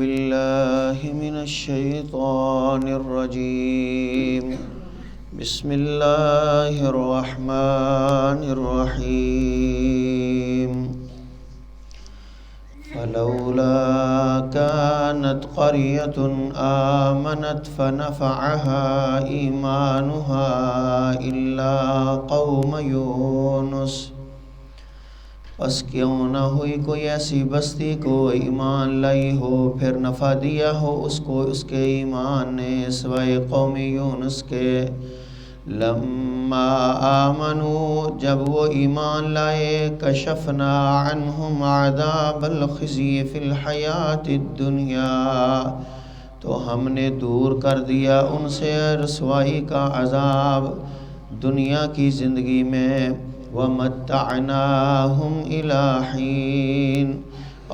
بالله من الشيطان الرجيم بسم الله الرحمن الرحيم فلولا كانت قرية آمنت فنفعها إيمانها إلا قوم يونس پس کیوں نہ ہوئی کوئی ایسی بستی کو ایمان لائی ہو پھر نفع دیا ہو اس کو اس کے ایمان نے سوائے قوم یونس کے لما آمنوا جب وہ ایمان لائے کشفنا عنہم عذاب الخزی فی الحیات الدنیا تو ہم نے دور کر دیا ان سے رسوائی کا عذاب دنیا کی زندگی میں وَمَتَّعْنَاهُمْ إِلَىٰ حِينٍ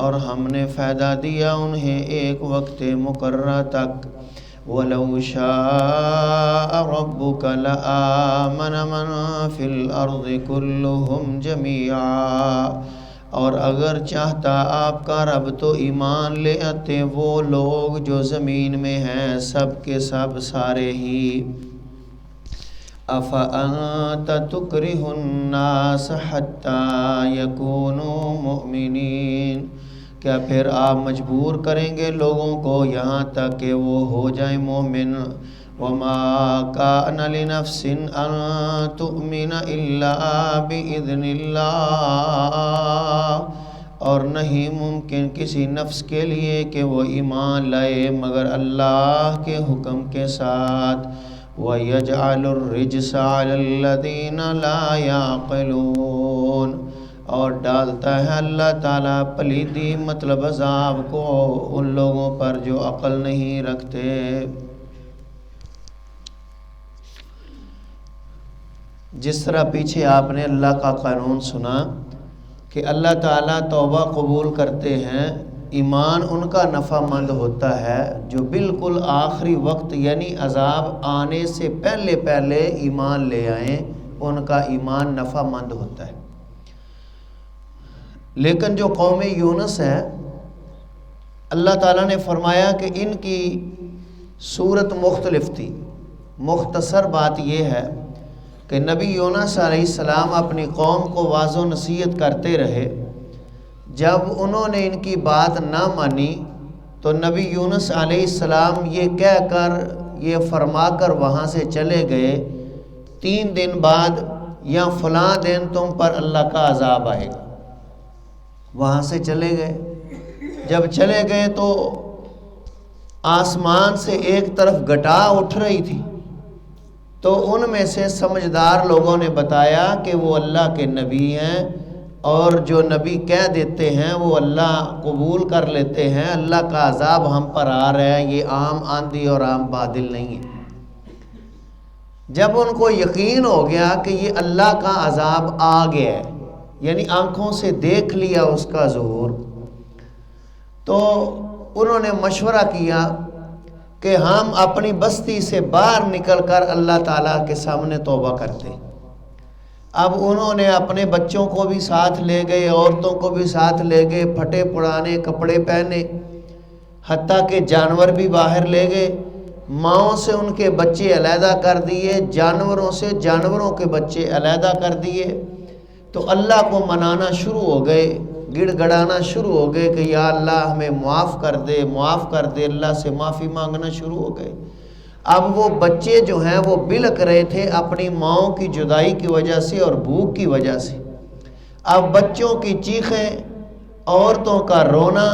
اور ہم نے فائدہ دیا انہیں ایک وقت مقررہ تک وَلَوْ شَاءَ رَبُّكَ لَآمَنَ مَنْ فِي الْأَرْضِ كُلُّهُمْ جَمِيعًا اور اگر چاہتا آپ کا رب تو ایمان لے آتے وہ لوگ جو زمین میں ہیں سب کے سب سارے ہی أَفَأَنْتَ تُكْرِهُ النَّاسَ حَتَّى يَكُونُوا مُؤْمِنِينَ کیا پھر آپ مجبور کریں گے لوگوں کو یہاں تک کہ وہ ہو جائیں مومن وَمَا كَانَ لِنَفْسٍ أَن تُؤْمِنَ إِلَّا بِإِذْنِ اللَّهِ اور نہیں ممکن کسی نفس کے لیے کہ وہ ایمان لائے مگر اللہ کے حکم کے ساتھ وَيَجْعَلُ الرِّجْسَ عَلَى الَّذِينَ لَا يَعْقِلُونَ اور ڈالتا ہے اللہ تعالیٰ پلیدی مطلب عذاب کو ان لوگوں پر جو عقل نہیں رکھتے جس طرح پیچھے آپ نے اللہ کا قانون سنا کہ اللہ تعالیٰ توبہ قبول کرتے ہیں ایمان ان کا نفع مند ہوتا ہے جو بالکل آخری وقت یعنی عذاب آنے سے پہلے پہلے ایمان لے آئیں ان کا ایمان نفع مند ہوتا ہے لیکن جو قوم یونس ہے اللہ تعالیٰ نے فرمایا کہ ان کی صورت مختلف تھی مختصر بات یہ ہے کہ نبی یونس علیہ السلام اپنی قوم کو واعظ و نصیحت کرتے رہے جب انہوں نے ان کی بات نہ مانی تو نبی یونس علیہ السلام یہ کہہ کر یہ فرما کر وہاں سے چلے گئے 3 دن بعد یا فلاں دن تم پر اللہ کا عذاب آئے گا وہاں سے چلے گئے جب چلے گئے تو آسمان سے ایک طرف گھٹا اٹھ رہی تھی تو ان میں سے سمجھدار لوگوں نے بتایا کہ وہ اللہ کے نبی ہیں اور جو نبی کہہ دیتے ہیں وہ اللہ قبول کر لیتے ہیں اللہ کا عذاب ہم پر آ رہا ہے یہ عام آندھی اور عام بادل نہیں ہے جب ان کو یقین ہو گیا کہ یہ اللہ کا عذاب آ گیا ہے یعنی آنکھوں سے دیکھ لیا اس کا ظہور تو انہوں نے مشورہ کیا کہ ہم اپنی بستی سے باہر نکل کر اللہ تعالیٰ کے سامنے توبہ کرتے ہیں اب انہوں نے اپنے بچوں کو بھی ساتھ لے گئے عورتوں کو بھی ساتھ لے گئے پھٹے پرانے کپڑے پہنے حتیٰ کہ جانور بھی باہر لے گئے ماؤں سے ان کے بچے علیحدہ کر دیے جانوروں سے جانوروں کے بچے علیحدہ کر دیے تو اللہ کو منانا شروع ہو گئے گڑ گڑانا شروع ہو گئے کہ یا اللہ ہمیں معاف کر دے اللہ سے معافی مانگنا شروع ہو گئے اب وہ بچے جو ہیں وہ بلک رہے تھے اپنی ماؤں کی جدائی کی وجہ سے اور بھوک کی وجہ سے اب بچوں کی چیخیں عورتوں کا رونا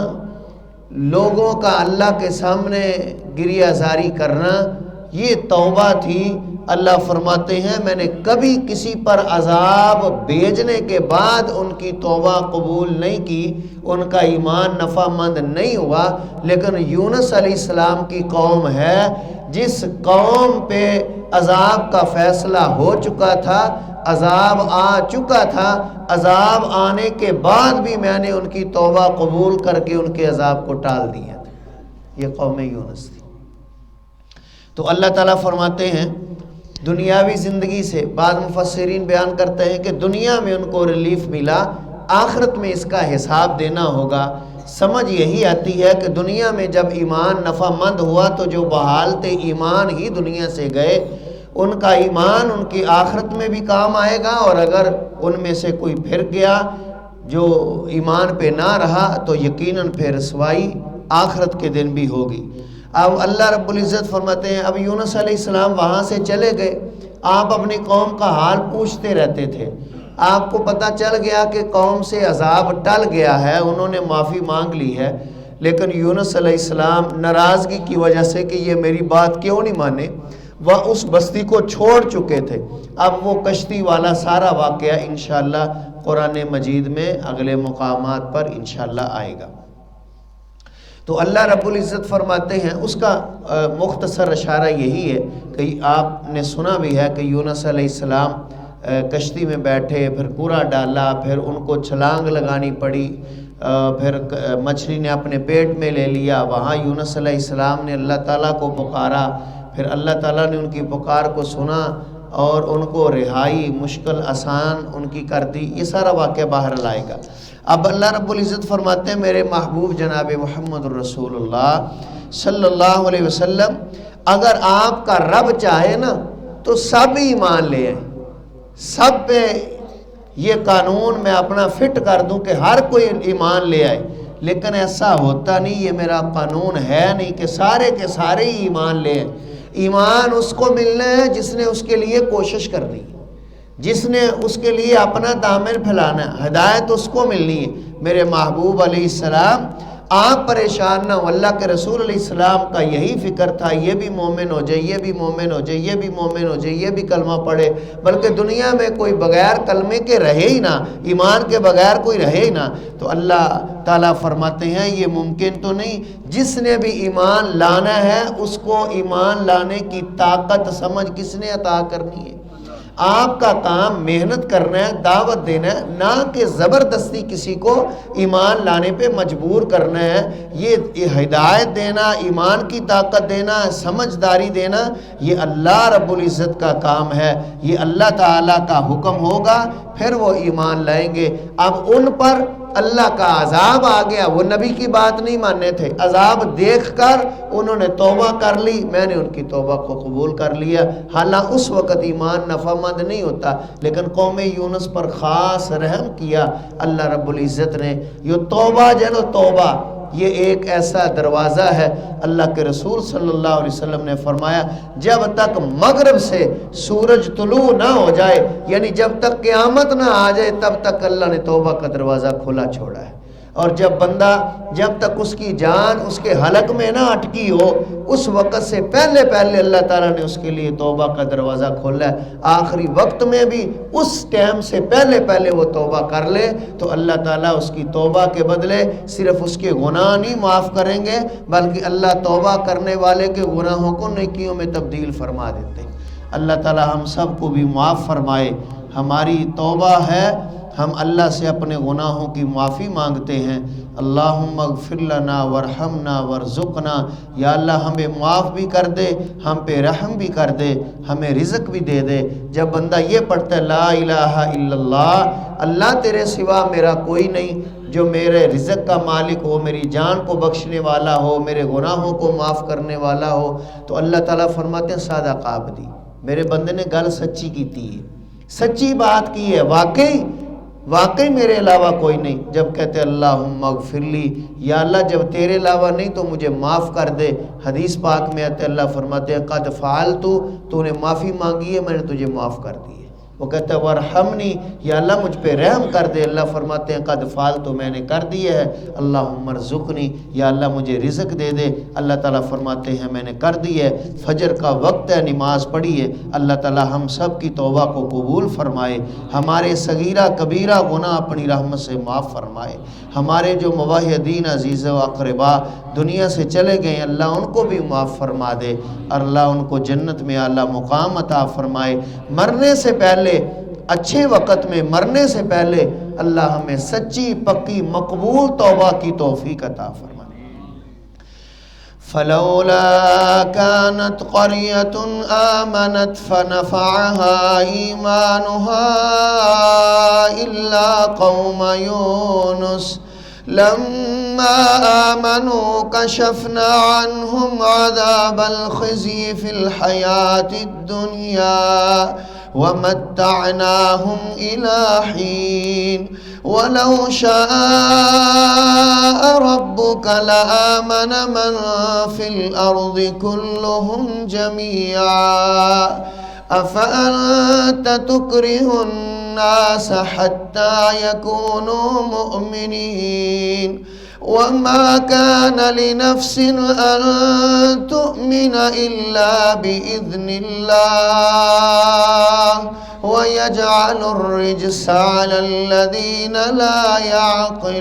لوگوں کا اللہ کے سامنے گریہ زاری کرنا یہ توبہ تھی اللہ فرماتے ہیں میں نے کبھی کسی پر عذاب بھیجنے کے بعد ان کی توبہ قبول نہیں کی ان کا ایمان نفع مند نہیں ہوا لیکن یونس علیہ السلام کی قوم ہے جس قوم پہ عذاب کا فیصلہ ہو چکا تھا عذاب آ چکا تھا عذاب آنے کے بعد بھی میں نے ان کی توبہ قبول کر کے ان کے عذاب کو ٹال دیا تھا یہ قوم یونس تھی تو اللہ تعالیٰ فرماتے ہیں دنیاوی زندگی سے بعض مفسرین بیان کرتے ہیں کہ دنیا میں ان کو ریلیف ملا آخرت میں اس کا حساب دینا ہوگا سمجھ یہی آتی ہے کہ دنیا میں جب ایمان نفع مند ہوا تو جو بحالت ایمان ہی دنیا سے گئے ان کا ایمان ان کی آخرت میں بھی کام آئے گا، اور اگر ان میں سے کوئی پھر گیا جو ایمان پہ نہ رہا تو یقیناً پھر رسوائی آخرت کے دن بھی ہوگی۔ اب اللہ رب العزت فرماتے ہیں اب یونس علیہ السلام وہاں سے چلے گئے، آپ اپنی قوم کا حال پوچھتے رہتے تھے، آپ کو پتہ چل گیا کہ قوم سے عذاب ٹل گیا ہے، انہوں نے معافی مانگ لی ہے، لیکن یونس علیہ السلام ناراضگی کی وجہ سے کہ یہ میری بات کیوں نہیں مانے وہ اس بستی کو چھوڑ چکے تھے۔ اب وہ کشتی والا سارا واقعہ انشاءاللہ قرآن مجید میں اگلے مقامات پر انشاءاللہ آئے گا۔ تو اللہ رب العزت فرماتے ہیں، اس کا مختصر اشارہ یہی ہے کہ آپ نے سنا بھی ہے کہ یونس علیہ السلام کشتی میں بیٹھے، پھر کوڑا ڈالا، پھر ان کو چھلانگ لگانی پڑی، پھر مچھلی نے اپنے پیٹ میں لے لیا، وہاں یونس علیہ السلام نے اللہ تعالیٰ کو پکارا، پھر اللہ تعالیٰ نے ان کی پکار کو سنا اور ان کو رہائی مشکل آسان ان کی کر دی۔ یہ سارا واقعہ باہر لائے گا۔ اب اللہ رب العزت فرماتے ہیں میرے محبوب جناب محمد الرسول اللہ صلی اللہ علیہ وسلم، اگر آپ کا رب چاہے نا تو سب ایمان لے آئیں، سب پہ یہ قانون میں اپنا فٹ کر دوں کہ ہر کوئی ایمان لے آئے، لیکن ایسا ہوتا نہیں، یہ میرا قانون ہے نہیں کہ سارے کے سارے ہی ایمان لے آئیں۔ ایمان اس کو ملنا ہے جس نے اس کے لیے کوشش کرنی ہے، جس نے اس کے لیے اپنا دامن پھیلانا ہے، ہدایت اس کو ملنی ہے۔ میرے محبوب علیہ السلام آپ پریشان نہ ہو، اللہ کے رسول علیہ السلام کا یہی فکر تھا یہ بھی مومن ہو جائے، یہ بھی مومن ہو جائے، یہ بھی مومن ہو جائے، یہ بھی کلمہ پڑھے، بلکہ دنیا میں کوئی بغیر کلمے کے رہے ہی نہ، ایمان کے بغیر کوئی رہے ہی نہ۔ تو اللہ تعالیٰ فرماتے ہیں یہ ممکن تو نہیں، جس نے بھی ایمان لانا ہے اس کو ایمان لانے کی طاقت سمجھ کس نے عطا کرنی ہے۔ آپ کا کام محنت کرنا ہے، دعوت دینا ہے، نہ کہ زبردستی کسی کو ایمان لانے پہ مجبور کرنا ہے۔ یہ ہدایت دینا، ایمان کی طاقت دینا، سمجھداری دینا، یہ اللہ رب العزت کا کام ہے، یہ اللہ تعالیٰ کا حکم ہوگا، پھر وہ ایمان لائیں گے۔ اب ان پر اللہ کا عذاب آ گیا، وہ نبی کی بات نہیں ماننے تھے، عذاب دیکھ کر انہوں نے توبہ کر لی، میں نے ان کی توبہ کو قبول کر لیا۔ حالانکہ اس وقت ایمان نفع مند نہیں ہوتا، لیکن قوم یونس پر خاص رحم کیا اللہ رب العزت نے۔ یہ توبہ جنو توبہ، یہ ایک ایسا دروازہ ہے، اللہ کے رسول صلی اللہ علیہ وسلم نے فرمایا جب تک مغرب سے سورج طلوع نہ ہو جائے، یعنی جب تک قیامت نہ آ جائے تب تک اللہ نے توبہ کا دروازہ کھلا چھوڑا ہے۔ اور جب بندہ، جب تک اس کی جان اس کے حلق میں نہ اٹکی ہو، اس وقت سے پہلے اللہ تعالیٰ نے اس کے لیے توبہ کا دروازہ کھولا ہے۔ آخری وقت میں بھی اس ٹائم سے پہلے وہ توبہ کر لے تو اللہ تعالیٰ اس کی توبہ کے بدلے صرف اس کے گناہ نہیں معاف کریں گے، بلکہ اللہ توبہ کرنے والے کے گناہوں کو نیکیوں میں تبدیل فرما دیتے ہیں۔ اللہ تعالیٰ ہم سب کو بھی معاف فرمائے۔ ہماری توبہ ہے، ہم اللہ سے اپنے گناہوں کی معافی مانگتے ہیں۔ اللہم اغفر لنا ورحمنا ورزقنا، یا اللہ ہمیں معاف بھی کر دے، ہم پہ رحم بھی کر دے، ہمیں رزق بھی دے دے۔ جب بندہ یہ پڑھتا ہے لا الہ الا اللہ، اللہ تیرے سوا میرا کوئی نہیں جو میرے رزق کا مالک ہو، میری جان کو بخشنے والا ہو، میرے گناہوں کو معاف کرنے والا ہو، تو اللہ تعالیٰ فرماتے ہیں صادق عبدی، میرے بندے نے گل سچی کیتی ہے، سچی بات کی ہے، واقعی میرے علاوہ کوئی نہیں۔ جب کہتے اللہم اغفر لی، یا اللہ جب تیرے علاوہ نہیں تو مجھے معاف کر دے۔ حدیث پاک میں آتے اللہ فرماتے ہیں قد فعلتو، تو نے معافی مانگی ہے میں نے تجھے معاف کر دی ہے۔ وہ کہتا ہے ورحمنی، یا اللہ مجھ پہ رحم کر دے۔ اللہ فرماتے ہیں قد فعلتو، میں نے کر دیا ہے۔ اللہم ارزقنی، یا اللہ مجھے رزق دے دے۔ اللہ تعالیٰ فرماتے ہیں میں نے کر دی ہے۔ فجر کا وقت ہے، نماز پڑھی ہے۔ اللہ تعالیٰ ہم سب کی توبہ کو قبول فرمائے، ہمارے صغیرہ کبیرہ گناہ اپنی رحمت سے معاف فرمائے۔ ہمارے جو موحدین عزیز و اقربا دنیا سے چلے گئے اللہ ان کو بھی معاف فرما دے، اور اللہ ان کو جنت میں اعلیٰ مقام عطا فرمائے۔ مرنے سے پہلے، اچھے وقت میں مرنے سے پہلے اللہ ہمیں سچی پکی مقبول توبہ کی توفیق عطا فرمائے۔ فلولا كانت قرية آمنت فنفعها إيمانها إلا قوم يونس لما آمنوا كشفنا عنهم عذاب الخزي في الحياة الدنيا ومتعناهم إلى حين ولو شاء ربك لآمن من في الأرض كلهم جميعا أفأنت تكره الناس حتى يكونوا مؤمنين وما كان لنفس أن تؤمن إلا بإذن الله ويجعل الرجس على الذين لا يعقلون.